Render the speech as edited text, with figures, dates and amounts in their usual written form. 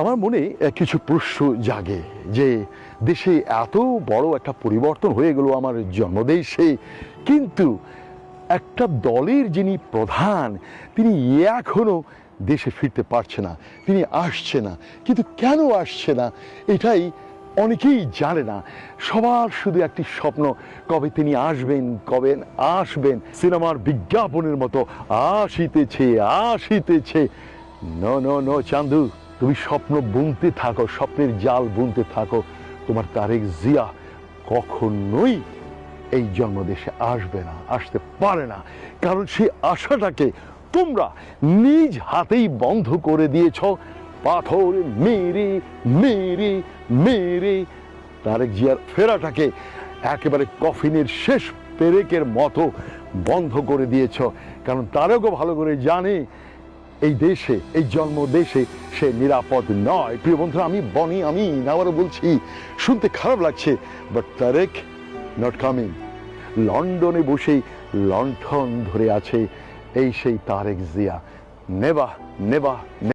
আমার মনে কিছু প্রশ্ন জাগে যে দেশে এত বড় একটা পরিবর্তন হয়ে গেল আমার জন্মদেশে, কিন্তু একটা দলের যিনি প্রধান তিনি এখনো দেশে ফিরতে পারছে না, তিনি আসছে না। কিন্তু কেন আসছে না এটাই অনেকেই জানে না। সবার শুধু একটি স্বপ্ন, কবে তিনি আসবেন, কবে আসবেন। সিনেমার বিজ্ঞাপনের মতো আসিতেছে আসিতেছে। নো নো নো চান্দু, তুমি স্বপ্ন বুনতে থাকো, স্বপ্নের জাল বুনতে থাকো। তোমার তারেক জিয়া কখনোই এই জন্মদেশে আসবে না, আসতে পারে না। কারণ সেই আশাটাকে তোমরা নিজ হাতেই বন্ধ করে দিয়েছ। পাথর মেরে মেরে মেরে তারেক জিয়ার ফেরাটাকে একেবারে কফিনের শেষ পেরেকের মতো বন্ধ করে দিয়েছ। কারণ তারেকও ভালো করে জানে এই দেশে, এই জন্ম দেশে সে নিরাপদ নয়। প্রিয় বন্ধুরা, আমি বনি, আমি আবারও বলছি, শুনতে খারাপ লাগছে, বাট তারেক নট কামিং। লন্ডনে বসে লণ্ঠন ধরে আছে এই সেই তারেক জিয়া। নেবা নেবা।